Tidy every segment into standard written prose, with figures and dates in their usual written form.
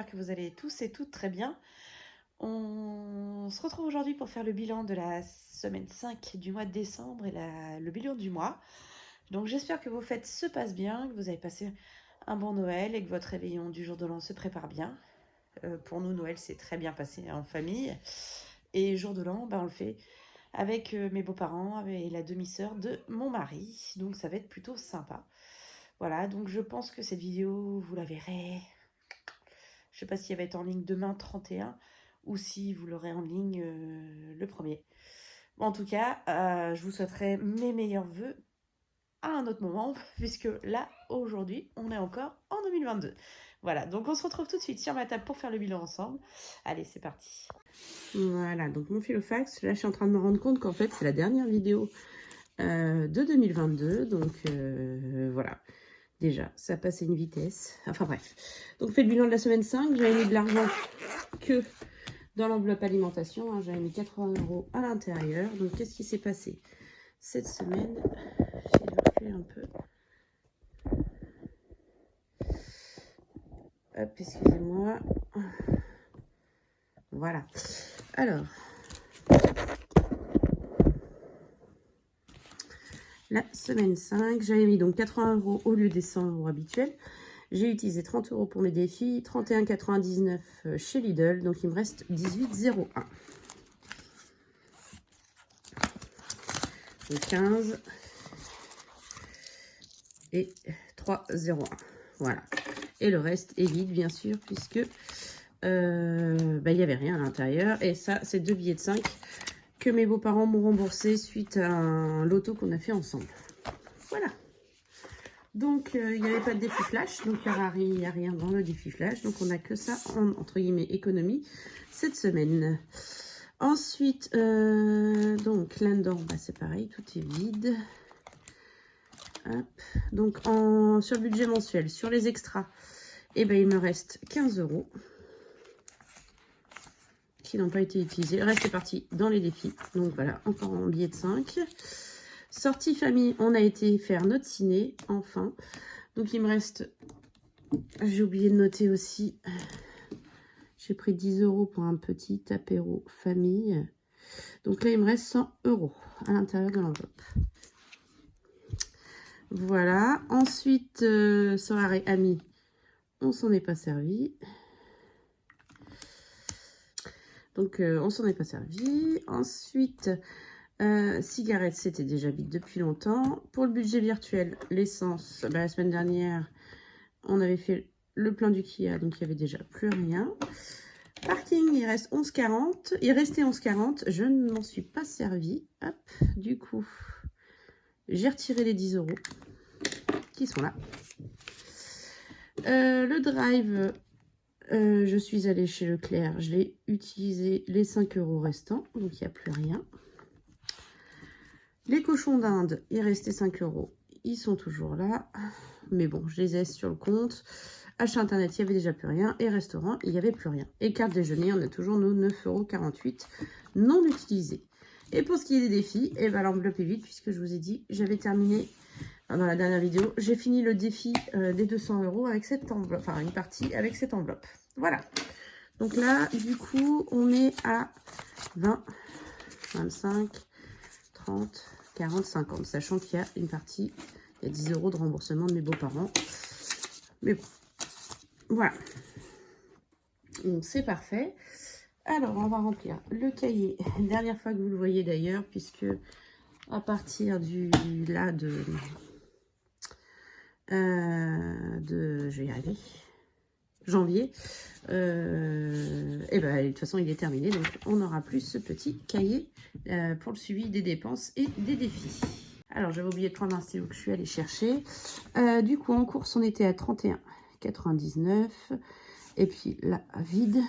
j'espère que vous allez tous et toutes très bien. On se retrouve aujourd'hui pour faire le bilan de la semaine 5 du mois de décembre et le bilan du mois. Donc j'espère que vos fêtes se passent bien, que vous avez passé un bon Noël et que votre réveillon du jour de l'an se prépare bien. Pour nous, Noël s'est très bien passé en famille. Et jour de l'an, on le fait avec mes beaux-parents et la demi-sœur de mon mari. Donc ça va être plutôt sympa. Voilà, donc je pense que cette vidéo, vous la verrez. Je ne sais pas si elle va être en ligne demain 31 ou si vous l'aurez en ligne le 1er. Bon, en tout cas, je vous souhaiterais mes meilleurs voeux à un autre moment, puisque là, aujourd'hui, on est encore en 2022. Voilà, donc on se retrouve tout de suite sur ma table pour faire le bilan ensemble. Allez, c'est parti. Voilà, donc mon filofax, là je suis en train de me rendre compte qu'en fait c'est la dernière vidéo de 2022, donc voilà. Déjà, ça passe à une vitesse. Enfin bref. Donc, on fait le bilan de la semaine 5. J'avais mis de l'argent que dans l'enveloppe alimentation. Hein. J'avais mis 80 € à l'intérieur. Donc, qu'est-ce qui s'est passé cette semaine? J'essaie de reculer un peu. Hop, excusez-moi. Voilà. Alors. La semaine 5, j'avais mis donc 80 € au lieu des 100 € habituels. J'ai utilisé 30 € pour mes défis, 31,99 chez Lidl, donc il me reste 18,01. Donc 15 et 3,01. Voilà. Et le reste est vide, bien sûr, puisque il n'y avait rien à l'intérieur. Et ça, c'est 2 billets de 5 que mes beaux-parents m'ont remboursé suite à un loto qu'on a fait ensemble. Voilà. Donc, il n'y avait pas de défi flash, donc il n'y a rien dans le défi flash. Donc, on n'a que ça en, entre guillemets, économie cette semaine. Ensuite, donc, l'Indor, c'est pareil, tout est vide. Hop. Donc, sur le budget mensuel, sur les extras, il me reste 15 € qui n'ont pas été utilisés. Le reste est parti dans les défis. Donc, voilà, encore en billet de 5. Sortie famille, on a été faire notre ciné, enfin. Donc, il me reste... J'ai oublié de noter aussi. J'ai pris 10 € pour un petit apéro famille. Donc là, il me reste 100 € à l'intérieur de l'enveloppe. Voilà. Ensuite, soirée amis, on s'en est pas servi. Donc, on s'en est pas servi. Ensuite, cigarettes, c'était déjà vide depuis longtemps. Pour le budget virtuel, l'essence, la semaine dernière, on avait fait le plein du Kia, donc il n'y avait déjà plus rien. Parking, il reste 11,40. Il restait 11,40. Je ne m'en suis pas servi. Hop, du coup, j'ai retiré les 10 € qui sont là. Le drive, je suis allée chez Leclerc. Je l'ai utilisé les 5 € restants, donc il n'y a plus rien. Les cochons d'Inde, il restait 5 €. Ils sont toujours là. Mais bon, je les ai sur le compte. Achat internet, il n'y avait déjà plus rien. Et restaurant, il n'y avait plus rien. Et carte déjeuner, on a toujours nos 9,48 € non utilisés. Et pour ce qui est des défis, l'enveloppe est vide puisque je vous ai dit, j'avais terminé dans la dernière vidéo. J'ai fini le défi des 200 € avec cette enveloppe. Enfin, une partie avec cette enveloppe. Voilà. Donc là, du coup, on est à 20, 25, 30, 40, 50. Sachant qu'il y a une partie, il y a 10 € de remboursement de mes beaux-parents. Mais bon. Voilà, donc c'est parfait. Alors, on va remplir le cahier. Dernière fois que vous le voyez d'ailleurs, puisque à partir de je vais y arriver, janvier, de toute façon il est terminé, donc on n'aura plus ce petit cahier pour le suivi des dépenses et des défis. Alors, j'avais oublié de prendre un stylo que je suis allée chercher. Du coup, en course, on était à 31,99 €. Et puis là, vide.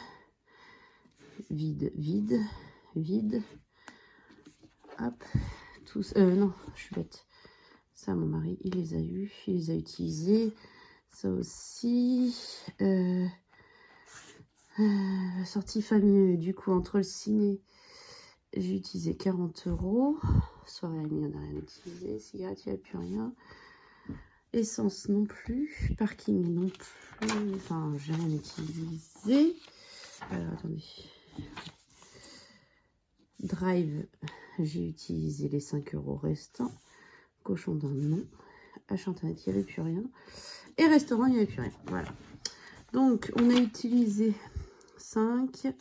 Hop. Tous, non, je suis bête. Ça, mon mari, il les a eus. Il les a utilisés. Ça aussi. Sortie famille, du coup, entre le ciné, j'ai utilisé 40 €. Soirée amie, on n'a rien utilisé. Cigarette, il n'y a plus rien. Essence non plus. Parking non plus. Enfin, j'ai rien utilisé. Alors, attendez. Drive, j'ai utilisé les 5 € restants. Cochon d'Inde, non. H internet, il n'y avait plus rien. Et restaurant, il n'y avait plus rien. Voilà. Donc, on a utilisé 5,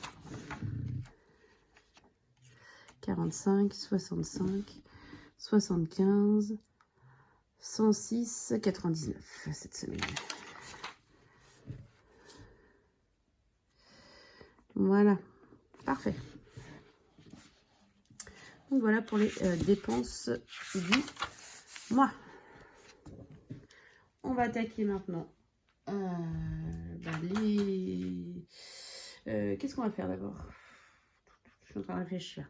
45, 65, 75, 106, 99 cette semaine. Voilà. Parfait. Donc, voilà pour les dépenses du mois. On va attaquer maintenant qu'est-ce qu'on va faire d'abord? Je suis en train de réfléchir.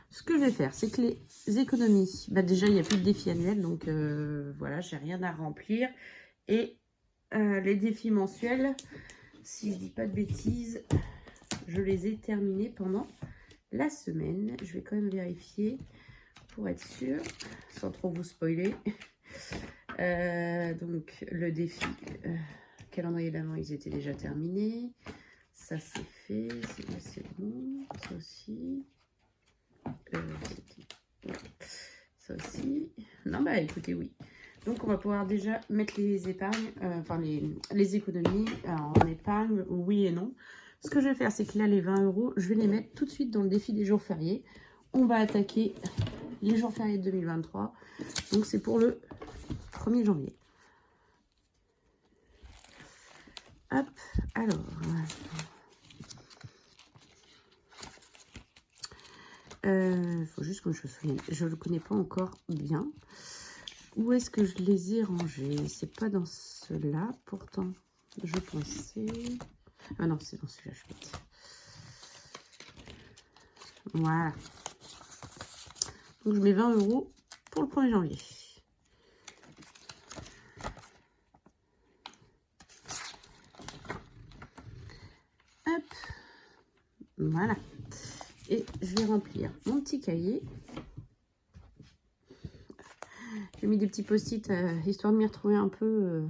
Ce que je vais faire, c'est que les économies, déjà, il n'y a plus de défi annuel, donc voilà, j'ai rien à remplir. Et les défis mensuels, si je dis pas de bêtises, je les ai terminés pendant la semaine. Je vais quand même vérifier pour être sûre, sans trop vous spoiler. Donc, le défi calendrier d'avant, ils étaient déjà terminés. Ça, c'est fait. C'est bon. Ça aussi. Ça aussi. Non, bah écoutez, oui. Donc, on va pouvoir déjà mettre les épargnes, enfin les économies en épargne, oui et non. Ce que je vais faire, c'est que là, les 20 €, je vais les mettre tout de suite dans le défi des jours fériés. On va attaquer les jours fériés de 2023. Donc, c'est pour le 1er janvier. Hop, alors. Faut juste que je me souvienne. Je ne le connais pas encore bien. Où est-ce que je les ai rangés? C'est pas dans ceux-là. Pourtant, je pensais... Ah non, c'est dans celui-là, je pense. Voilà. Donc, je mets 20 € pour le 1er janvier. Hop. Voilà. Et je vais remplir mon petit cahier. J'ai mis des petits post-it histoire de m'y retrouver un peu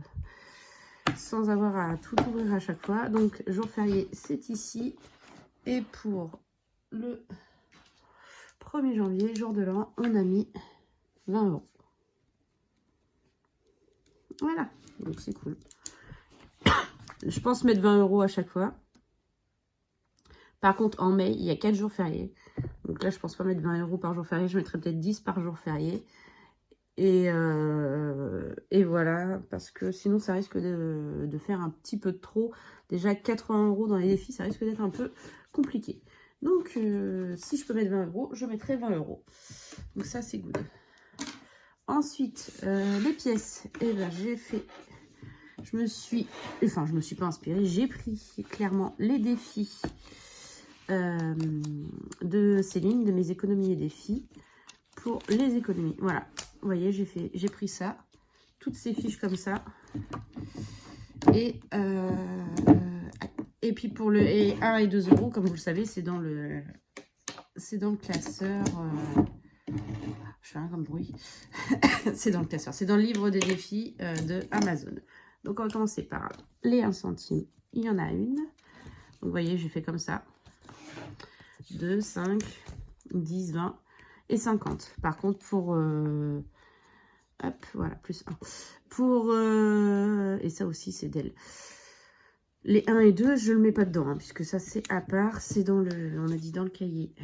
sans avoir à tout ouvrir à chaque fois. Donc, jour férié, c'est ici. Et pour le 1er janvier, jour de l'an, on a mis 20 €. Voilà, donc c'est cool. Je pense mettre 20 € à chaque fois. Par contre, en mai, il y a 4 jours fériés. Donc là, je pense pas mettre 20 € par jour férié. Je mettrai peut-être 10 par jour férié. Et voilà, parce que sinon, ça risque de faire un petit peu de trop. Déjà, 80 € dans les défis, ça risque d'être un peu compliqué. Donc, si je peux mettre 20 €, je mettrai 20 €. Donc ça, c'est good. Ensuite, les pièces. Eh ben, j'ai fait... je me suis pas inspirée. J'ai pris clairement les défis de Céline, de mes économies et défis, pour les économies. Voilà, vous voyez, j'ai pris ça, toutes ces fiches comme ça, et puis pour le 1 et 2 €, comme vous le savez, c'est dans le classeur. Je fais rien comme bruit. C'est dans le classeur, c'est dans le livre des défis de Amazon. Donc on va commencer par les 1 centime. Il y en a une. Donc vous voyez, j'ai fait comme ça. 2, 5, 10, 20 et 50. Par contre, pour... hop, voilà, plus 1. Pour... et ça aussi, c'est d'elle. Les 1 et 2, je ne le mets pas dedans, hein, puisque ça, c'est à part. C'est dans le... On a dit dans le cahier.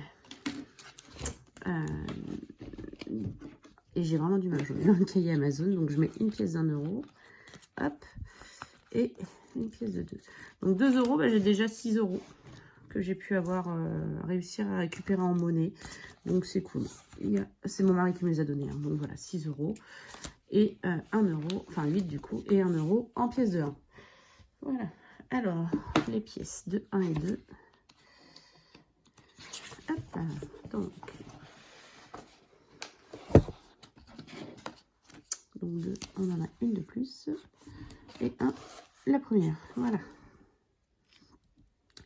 Et j'ai vraiment du mal. Je mets dans le cahier Amazon. Donc, je mets une pièce d'1 €. Hop. Et une pièce de 2. Donc, 2 €, bah, j'ai déjà 6 € que j'ai pu avoir réussir à récupérer en monnaie. Donc, c'est cool. C'est mon mari qui me les a donnés. Hein. Donc, voilà, 6 €. Et 1 €, enfin 8 du coup, et 1 € en pièces de 1. Voilà. Alors, les pièces de 1 et 2. Hop. Donc, 2, on en a une de plus. Et 1, la première. Voilà.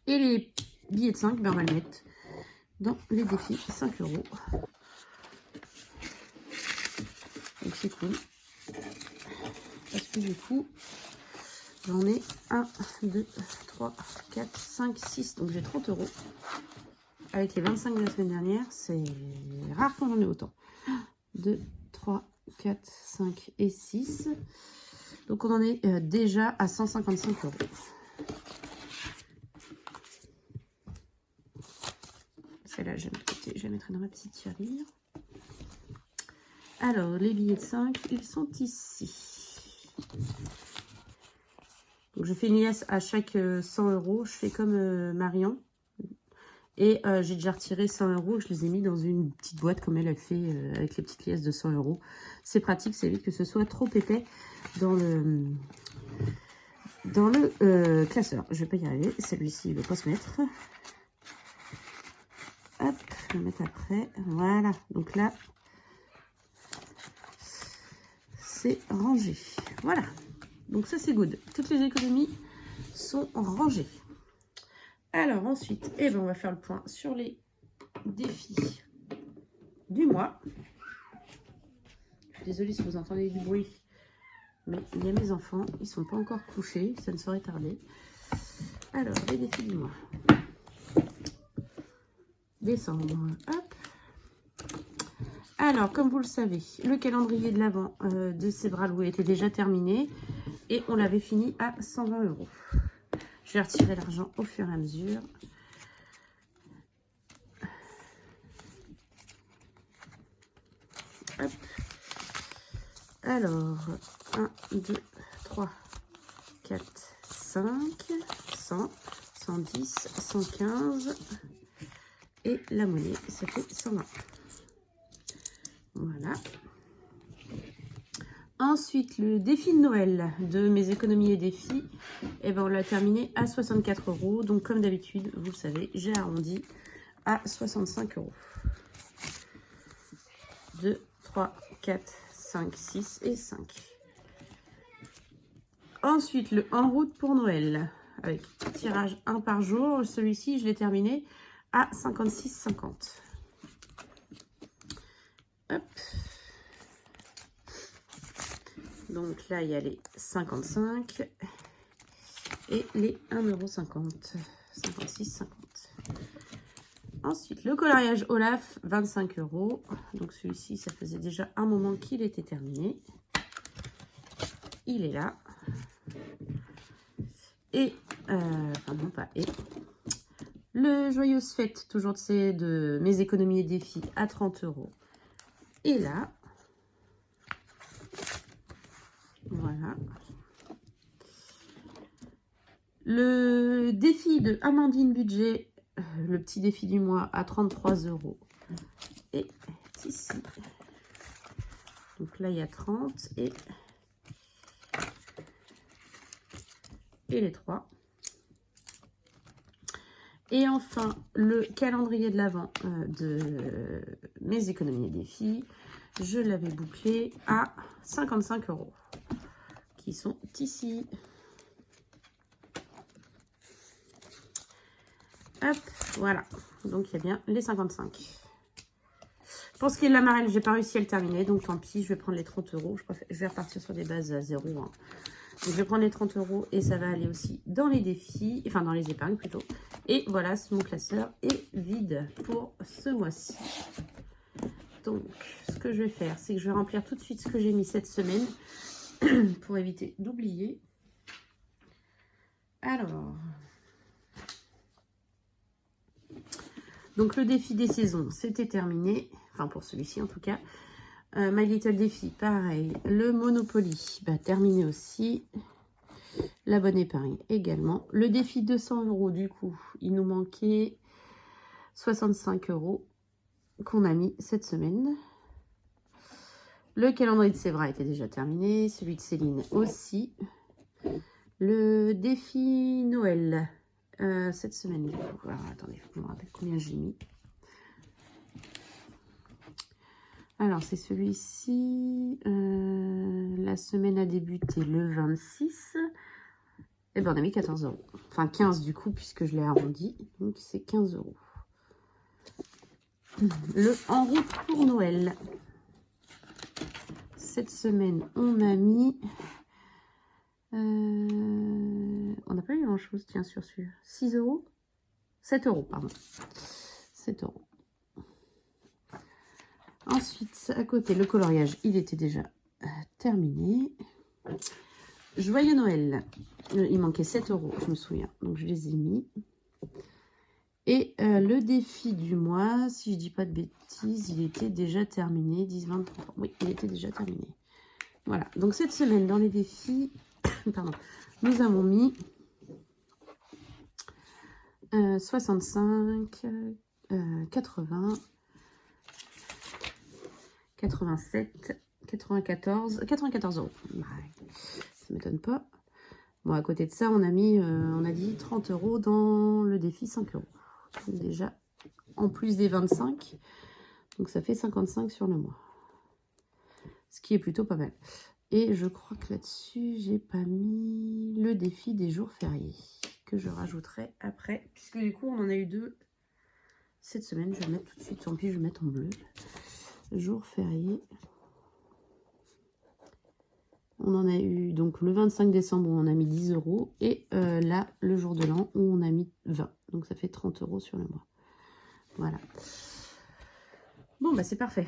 Et les billets de 5, ben on va les mettre dans les défis 5 €. Donc c'est cool. parce que du coup, j'en ai 1, 2, 3, 4, 5, 6. Donc j'ai 30 €. Avec les 25 de la semaine dernière, c'est rare qu'on en ait autant. 2, 3, 4, 5 et 6. Donc on en est déjà à 155 €. Celle-là, je vais la mettre dans ma petite tirelire. Alors, les billets de 5, ils sont ici. Donc, je fais une liasse à chaque 100 €. Je fais comme Marion. Et j'ai déjà retiré 100 €. Je les ai mis dans une petite boîte comme elle fait avec les petites liasses de 100 €. C'est pratique, ça évite que ce soit trop épais dans le classeur. Je vais pas y arriver. Celui-ci, il ne veut pas se mettre. Hop, je vais le mettre après. Voilà. Donc là, c'est rangé. Voilà. Donc ça, c'est good. Toutes les économies sont rangées. Alors ensuite, eh ben, on va faire le point sur les défis du mois. Je suis désolée si vous entendez du bruit, mais il y a mes enfants, ils ne sont pas encore couchés, ça ne saurait tarder. Alors, les défis du mois. Décembre, hop. Alors, comme vous le savez, le calendrier de l'Avent de ces bras loués était déjà terminé et on l'avait fini à 120 €. Je vais retirer l'argent au fur et à mesure. Hop. Alors, 1, 2, 3, 4, 5, 100, 110, 115. Et la monnaie, ça fait 120. Voilà. Ensuite, le défi de Noël de mes économies et défis, eh ben, on l'a terminé à 64 €. Donc, comme d'habitude, vous le savez, j'ai arrondi à 65 €. 2, 3, 4, 5, 6 et 5. Ensuite, le en route pour Noël, avec tirage 1 par jour. Celui-ci, je l'ai terminé à 56,50. Hop. Donc là, il y a les 55 et les 1,50 €. 56,50. Ensuite, le coloriage Olaf, 25 €. Donc celui-ci, ça faisait déjà un moment qu'il était terminé. Il est là. Et, enfin non, pas et. Le Joyeuse Fête, toujours de mes économies et défis, à 30 €. Et là, voilà. Le défi de Amandine Budget, le petit défi du mois, à 33 €. Et ici. Donc là, il y a 30 et les 3. Et enfin, le calendrier de l'Avent de mes économies et défis, je l'avais bouclé à 55 €, qui sont ici. Hop, voilà. Donc, il y a bien les 55. Pour ce qui est de la marelle, j'ai pas réussi à le terminer, donc tant pis, je vais prendre les 30 €. Je vais repartir sur des bases à 0. Hein. Donc, je vais prendre les 30 € et ça va aller aussi dans les défis, enfin dans les épargnes plutôt. Et voilà, mon classeur est vide pour ce mois-ci. Donc, ce que je vais faire, c'est que je vais remplir tout de suite ce que j'ai mis cette semaine pour éviter d'oublier. Alors, donc le défi des saisons, c'était terminé. Enfin, pour celui-ci en tout cas. My Little Défi, pareil. Le Monopoly, bah, terminé aussi. La bonne épargne également. Le défi 200 €, du coup, il nous manquait 65 € qu'on a mis cette semaine. Le calendrier de Sévra était déjà terminé. Celui de Céline aussi. Le défi Noël, cette semaine, du coup. Alors, attendez, il faut que je me rappelle combien j'ai mis. Alors, c'est celui-ci. La semaine a débuté le 26. Et ben, on a mis 14 €. Enfin, 15 du coup, puisque je l'ai arrondi. Donc, c'est 15 €. Le en route pour Noël. Cette semaine, on a mis On n'a pas eu grand chose, tiens, sur celui-là. 6 euros 7 euros, pardon. 7 euros. Ensuite, à côté, le coloriage, il était déjà terminé. Joyeux Noël. Il manquait 7 euros, je me souviens. Donc, je les ai mis. Et le défi du mois, si je dis pas de bêtises, il était déjà terminé. 10, 20, 30. Oui, il était déjà terminé. Voilà. Donc, cette semaine, dans les défis, pardon, nous avons mis 65, 80, 87, 94 euros. Ouais, ça m'étonne pas. Bon, à côté de ça, on a mis, on a dit 30 euros dans le défi 5 euros. Donc déjà, en plus des 25, donc ça fait 55 sur le mois. Ce qui est plutôt pas mal. Et je crois que là-dessus, j'ai pas mis le défi des jours fériés, que je rajouterai après, puisque du coup, on en a eu 2 cette semaine. Je vais le mettre tout de suite, tant pis, je vais le mettre en bleu. Jour férié. On en a eu donc le 25 décembre où on a mis 10 euros et là le jour de l'an où on a mis 20. Donc ça fait 30 euros sur le mois. Voilà. Bon bah c'est parfait.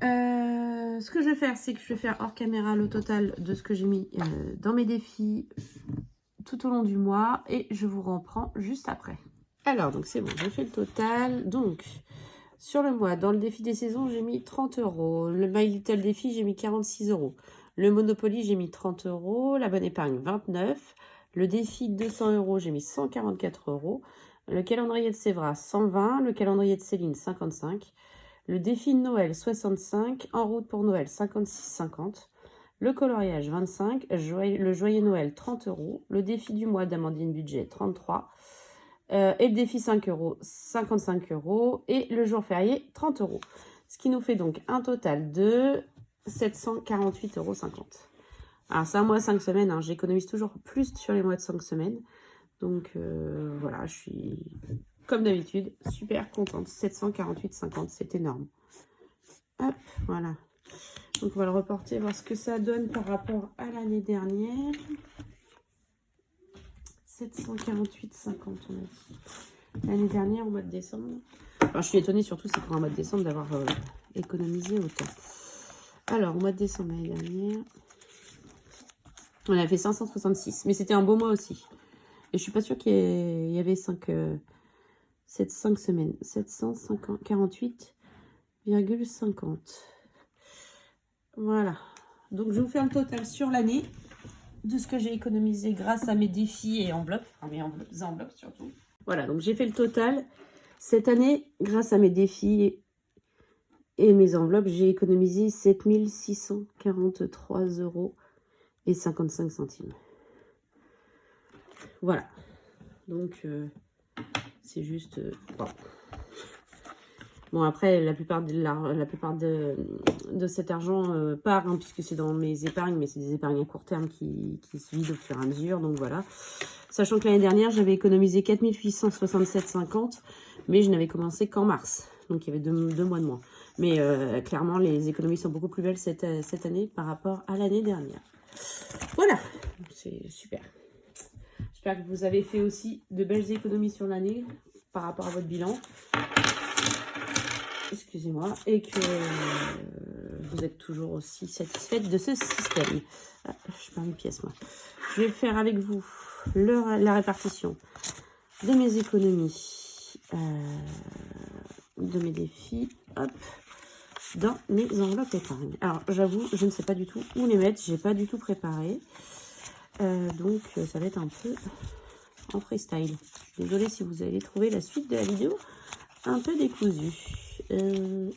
Ce que je vais faire, c'est que je vais faire hors caméra le total de ce que j'ai mis dans mes défis tout au long du mois et je vous reprends juste après. Alors donc c'est bon, j'ai fait le total. Donc sur le mois, dans le défi des saisons, j'ai mis 30 euros. Le My Little défi, j'ai mis 46 euros. Le Monopoly, j'ai mis 30 euros. La bonne épargne, 29. Le défi 200 euros, j'ai mis 144 euros. Le calendrier de Sévra, 120. Le calendrier de Céline, 55. Le défi de Noël, 65. En route pour Noël, 56,50. Le coloriage, 25. Le joyeux Noël, 30 euros. Le défi du mois d'Amandine Budget, 33. Et le défi 5 euros, 55 euros. Et le jour férié, 30 euros. Ce qui nous fait donc un total de 748,50 euros. Alors, c'est un mois 5 semaines. Hein. J'économise toujours plus sur les mois de 5 semaines. Donc, voilà, je suis, comme d'habitude, super contente. 748,50, c'est énorme. Hop, voilà. Donc, on va le reporter, voir ce que ça donne par rapport à l'année dernière. 748,50, on a dit. L'année dernière, au mois de décembre. Enfin, je suis étonnée, surtout, c'est pour un mois de décembre, d'avoir économisé autant. Alors, au mois de décembre l'année dernière, on a fait 566. Mais c'était un beau mois aussi. Et je suis pas sûre qu'il y avait 5 semaines. 748,50. Voilà. Donc, je vous fais un total sur l'année de ce que j'ai économisé grâce à mes défis et enveloppes. Enfin, mes enveloppes surtout. Voilà, donc j'ai fait le total. Cette année, grâce à mes défis et mes enveloppes, j'ai économisé 7 643 euros et 55 centimes. Voilà. Donc, c'est juste... bon. Bon, après, la plupart de cet argent part, hein, puisque c'est dans mes épargnes, mais c'est des épargnes à court terme qui se vident au fur et à mesure. Donc, voilà. Sachant que l'année dernière, j'avais économisé 4 867,50, mais je n'avais commencé qu'en mars. Donc, il y avait deux mois de moins. Mais clairement, les économies sont beaucoup plus belles cette année par rapport à l'année dernière. Voilà, c'est super. J'espère que vous avez fait aussi de belles économies sur l'année par rapport à votre bilan. Excusez-moi. Et que vous êtes toujours aussi satisfaite de ce système. Ah, je perds mes pièces, moi. Je vais faire avec vous la répartition de mes économies, de mes défis. Hop. Dans mes enveloppes épargne. Alors, j'avoue, je ne sais pas du tout où les mettre. J'ai pas du tout préparé. Donc, ça va être un peu en freestyle. Je suis désolée si vous allez trouver la suite de la vidéo un peu décousue. Alors,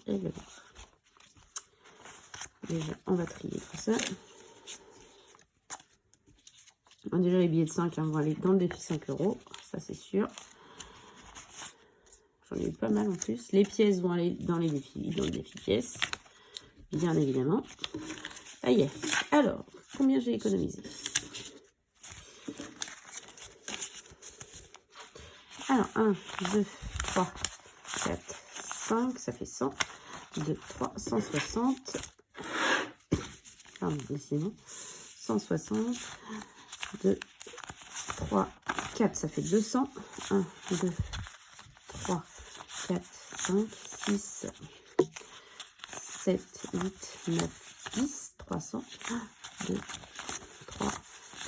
déjà, on va trier tout ça. Bon, déjà, les billets de 5 hein, vont aller dans le défi 5 euros. Ça, c'est sûr. J'en ai eu pas mal en plus. Les pièces vont aller dans le défi pièces. Bien évidemment. Ah yeah. Alors, combien j'ai économisé? Alors, 1, 2, 3, 4, 5, ça fait 100. 2, 3, 160. Pardon, décidément. 160. 2, 3, 4, ça fait 200. 1, 2, 3, 4, 5, 6, 7, 8, 9, 10, 300. 1, 2, 3,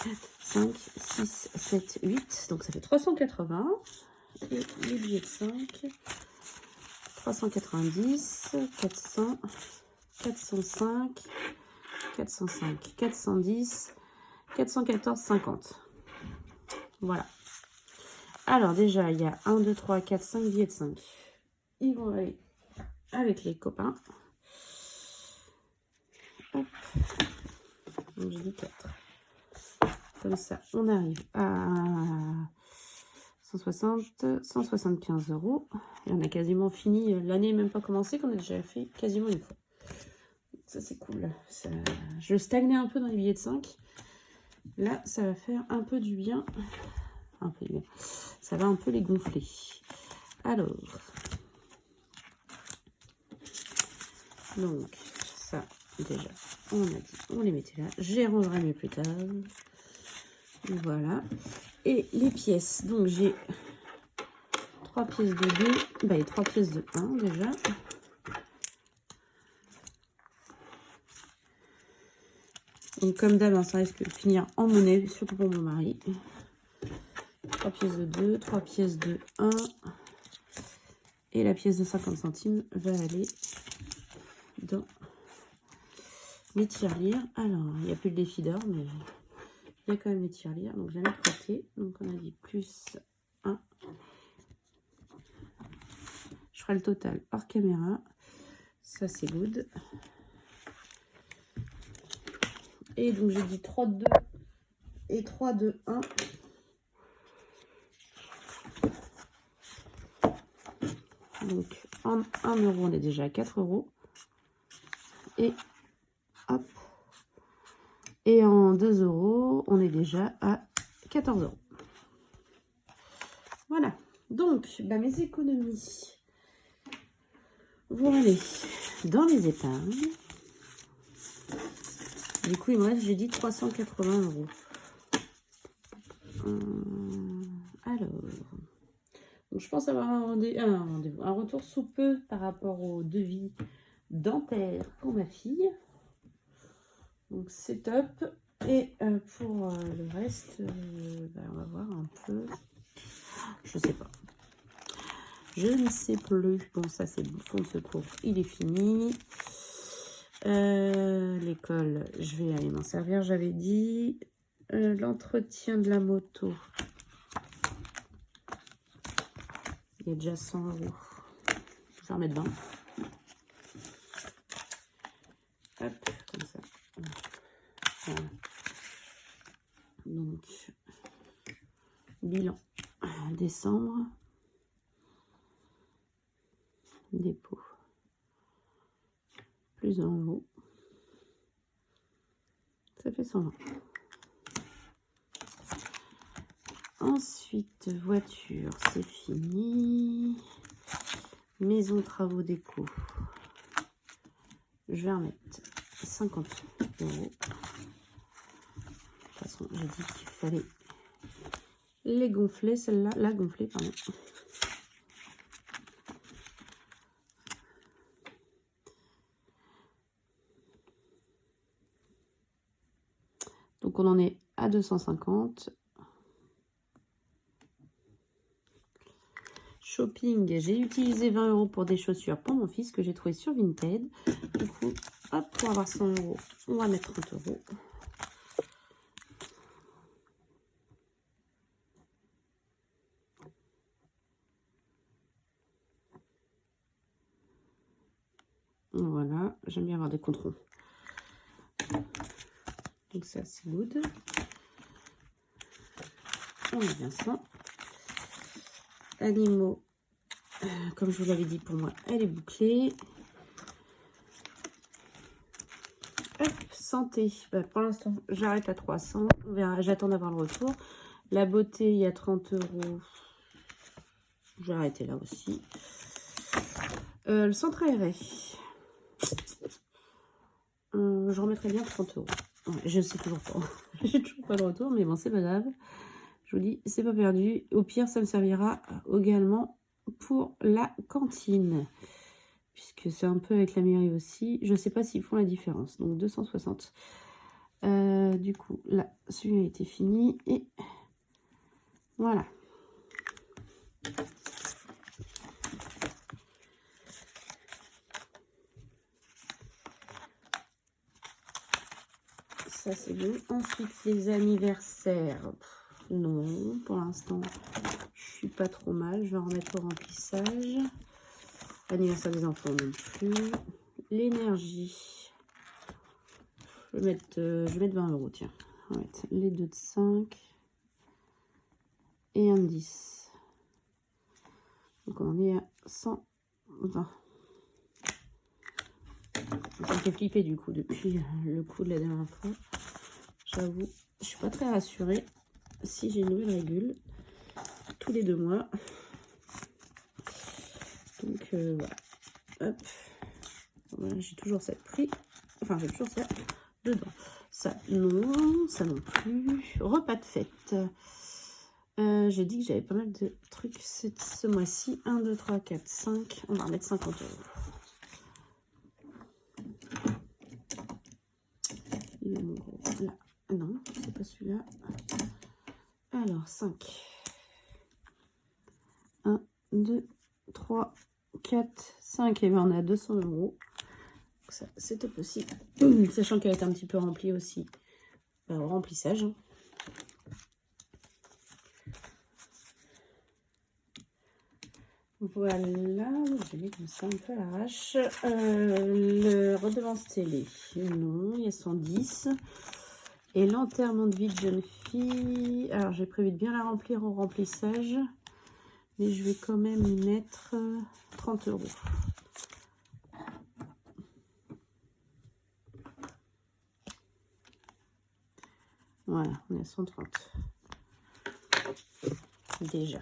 4, 5, 6, 7, 8. Donc ça fait 380. Et les billets de 5. 390, 400, 405, 405, 410, 414, 50. Voilà. Alors déjà, il y a 1, 2, 3, 4, 5 billets de 5. Ils vont aller avec les copains. Hop. Donc j'ai dit 4. Comme ça, on arrive à 160, 175 euros. Et on a quasiment fini. L'année n'est même pas commencée, qu'on a déjà fait quasiment une fois. Ça, c'est cool. Ça, je stagnais un peu dans les billets de 5. Là, ça va faire un peu du bien. Un peu du bien. Ça va un peu les gonfler. Alors. Donc, ça, déjà, on a dit, on les mettait là. J'y rangerai mieux plus tard. Voilà. Et les pièces. Donc, j'ai 3 pièces de 2. Bah, et 3 pièces de 1 déjà. Donc, comme d'hab, ça risque de finir en monnaie, surtout pour mon mari. 3 pièces de 2, 3 pièces de 1. Et la pièce de 50 centimes va aller dans les tirelires. Alors, il n'y a plus de défi d'or, mais il y a quand même les tirelires. Donc, je vais mettre côté. Donc, on a dit plus 1. Je ferai le total hors caméra. Ça, c'est good. Et donc, j'ai dit 3 de 2 et 3 de 1. Donc, en 1 euro, on est déjà à 4 euros. Et hop. Et en 2 euros, on est déjà à 14 euros. Voilà. Donc, bah, mes économies vont aller dans les épargnes. Du coup, il me reste, j'ai dit 380 euros. Alors, donc je pense avoir un retour sous peu par rapport au devis dentaire pour ma fille. Donc, c'est top. Et pour le reste, bah, on va voir un peu. Je sais pas. Je ne sais plus. Bon, ça, c'est le fonds de secours. Il est fini. L'école, je vais aller m'en servir, j'avais dit. L'entretien de la moto. Il y a déjà 100 euros. Je vais en mettre 20. Hop, comme ça. Voilà. Donc, bilan. Décembre. Dépôt. Plus 1 euro. Ça fait 120. Ensuite, voiture, c'est fini. Maison, travaux, déco. Je vais en mettre 50 euros. De toute façon, j'ai dit qu'il fallait les gonfler. Celle-là, la gonfler, pardon. Donc, on en est à 250. Shopping, j'ai utilisé 20 euros pour des chaussures pour mon fils que j'ai trouvé sur Vinted. Du coup, hop, pour avoir 100 euros, on va mettre 30 euros. Voilà, j'aime bien avoir des comptes ronds. Donc ça, c'est good. On a bien ça. Animaux, comme je vous l'avais dit, pour moi, elle est bouclée. Hop, santé. Bah, pour l'instant, j'arrête à 300. On verra, j'attends d'avoir le retour. La beauté, il y a 30 euros. Je vais arrêter là aussi. Le centre aéré. Je remettrai bien 30 euros. Ouais, je sais toujours pas. J'ai toujours pas de retour, mais bon, c'est pas grave. Je vous dis, c'est pas perdu. Au pire, ça me servira également pour la cantine. Puisque c'est un peu avec la mairie aussi. Je sais pas s'ils font la différence. Donc 260. Du coup, là, celui-là a été fini. Et voilà. Ça, c'est bon. Ensuite, les anniversaires. Non, pour l'instant, je suis pas trop mal. Je vais en remettre au remplissage. Anniversaire des enfants non plus. L'énergie. Je vais mettre 20 €, tiens. On va mettre les deux de 5 et un de 10. Donc on est à 120. Ça me fait flipper du coup depuis le coup de la dernière fois. J'avoue, je suis pas très rassurée si j'ai une nouvelle régule tous les 2 mois. Donc voilà. Hop. Voilà, j'ai toujours ça pris. Enfin, j'ai toujours ça dedans. Ça non plus. Repas de fête. J'ai dit que j'avais pas mal de trucs ce mois-ci. 1, 2, 3, 4, 5. On va remettre 50 €. Il est mon gros. Là. Non, c'est pas celui-là. Alors, 5. 1, 2, 3, 4, 5. Et bien, on est à 200 €. Ça, c'est top aussi. Sachant qu'elle est un petit peu remplie aussi au remplissage. Voilà, je vais comme ça un peu à l'arrache. Le redevance télé, non, il y a 110. Et l'enterrement de vie de jeune fille, alors j'ai prévu de bien la remplir au remplissage, mais je vais quand même y mettre 30 €. Voilà, on est à 130. Déjà.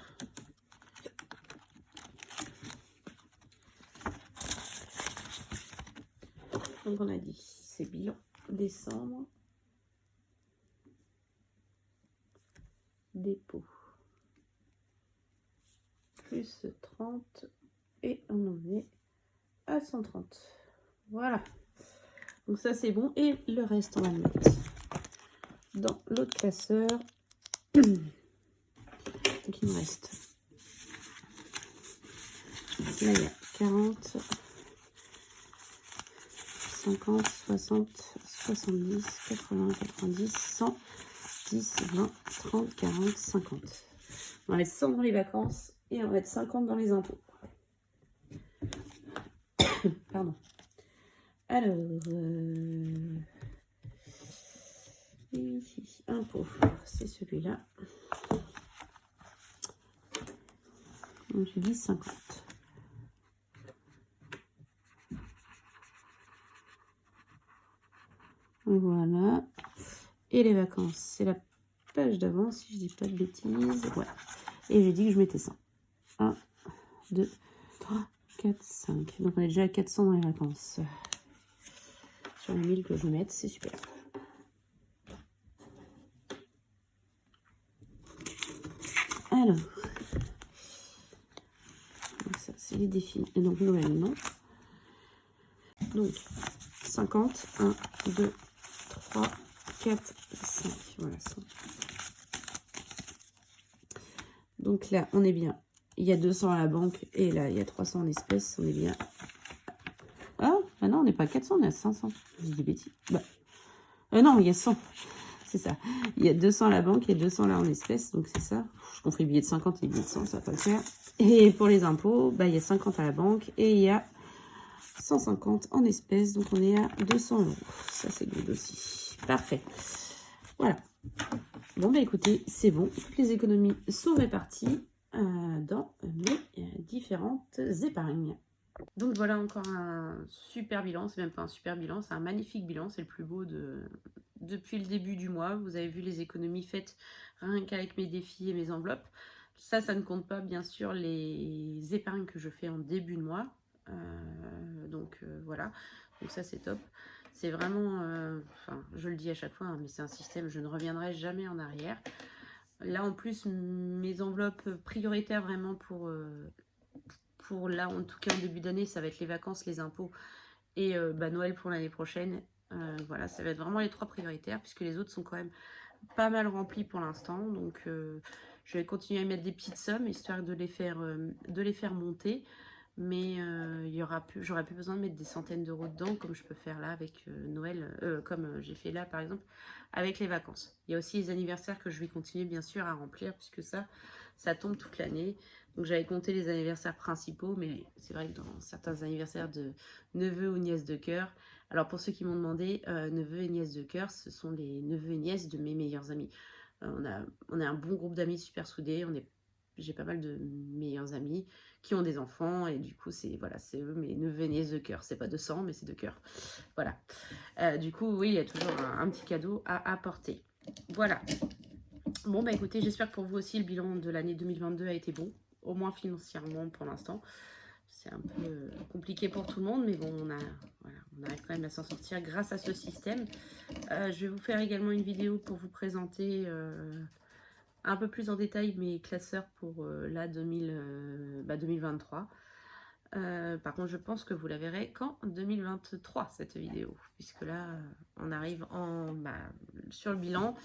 Donc on a dit, c'est bilan décembre. Dépôt. Plus 30. Et on en est à 130. Voilà. Donc ça c'est bon. Et le reste on va le mettre dans l'autre classeur. Donc il me reste. Là il y a 40. 50, 60, 70, 80, 90, 100, 10, 20, 30, 40, 50. On va mettre 100 dans les vacances et on va mettre 50 dans les impôts. Pardon. Alors, ici, impôts, c'est celui-là. Donc j'ai dit 50. Voilà. Et les vacances, c'est la page d'avant, si je dis pas de bêtises. Voilà. Et j'ai dit que je mettais 100. 1, 2, 3, 4, 5. Donc on est déjà à 400 dans les vacances. Sur les 1000 que je vais mettre, c'est super. Alors. Donc ça, c'est les défis. Et donc Noël, non. Donc 50, 1, 2, 3, 4, 5. Voilà, 100. Donc là, on est bien. Il y a 200 à la banque et là, il y a 300 en espèces. On est bien. Ah, bah non, on n'est pas à 400, on est à 500. Je dis des bêtises. Bah. Non, il y a 100. C'est ça. Il y a 200 à la banque et 200 là en espèces. Donc c'est ça. Je confonds les billets de 50 et les billets de 100, ça va pas le faire. Et pour les impôts, bah, il y a 50 à la banque et il y a 150 en espèces. Donc on est à 200 €. Ça, c'est good aussi. Parfait. Voilà. Bon, bah écoutez, c'est bon. Toutes les économies sont réparties dans mes différentes épargnes. Donc voilà encore un super bilan. C'est même pas un super bilan, c'est un magnifique bilan. C'est le plus beau depuis le début du mois. Vous avez vu les économies faites rien qu'avec mes défis et mes enveloppes. Ça ne compte pas bien sûr les épargnes que je fais en début de mois. Donc voilà, donc ça c'est top. C'est vraiment, enfin, je le dis à chaque fois, hein, mais c'est un système, je ne reviendrai jamais en arrière. Là, en plus, mes enveloppes prioritaires vraiment pour là, en tout cas en début d'année, ça va être les vacances, les impôts et Noël pour l'année prochaine. Voilà, ça va être vraiment les 3 prioritaires, puisque les autres sont quand même pas mal remplis pour l'instant. Donc, je vais continuer à mettre des petites sommes, histoire de les faire monter. Mais j'aurais plus besoin de mettre des centaines d'euros dedans, comme je peux faire là avec Noël, comme j'ai fait là par exemple, avec les vacances. Il y a aussi les anniversaires que je vais continuer bien sûr à remplir, puisque ça tombe toute l'année. Donc j'avais compté les anniversaires principaux, mais c'est vrai que dans certains anniversaires de neveux ou nièces de cœur, alors pour ceux qui m'ont demandé, neveux et nièces de cœur, ce sont les neveux et nièces de mes meilleurs amis. On a un bon groupe d'amis super soudés, j'ai pas mal de meilleurs amis qui ont des enfants et du coup c'est eux mes neveux et nièces de cœur. C'est pas de sang mais c'est de cœur. Voilà. Du coup oui, il y a toujours un petit cadeau à apporter. Voilà. Bon bah écoutez, j'espère que pour vous aussi le bilan de l'année 2022 a été bon, au moins financièrement pour l'instant. C'est un peu compliqué pour tout le monde, mais bon, on arrive quand même à s'en sortir grâce à ce système. Je vais vous faire également une vidéo pour vous présenter un peu plus en détail mes classeurs pour la 2023. Par contre, je pense que vous la verrez qu'en 2023, cette vidéo, puisque là, on arrive sur le bilan.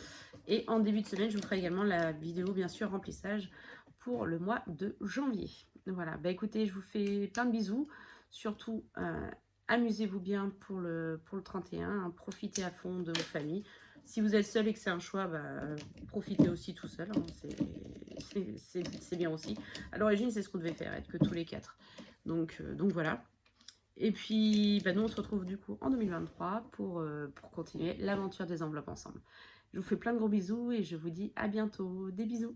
Et en début de semaine, je vous ferai également la vidéo, bien sûr, remplissage pour le mois de janvier. Voilà, bah écoutez, je vous fais plein de bisous. Surtout, amusez-vous bien pour le 31, hein, profitez à fond de vos familles. Si vous êtes seul et que c'est un choix, profitez aussi tout seul, hein, c'est bien aussi. À l'origine, c'est ce qu'on devait faire, être que tous les 4. Donc voilà. Et puis, nous, on se retrouve du coup en 2023 pour continuer l'aventure des enveloppes ensemble. Je vous fais plein de gros bisous et je vous dis à bientôt. Des bisous!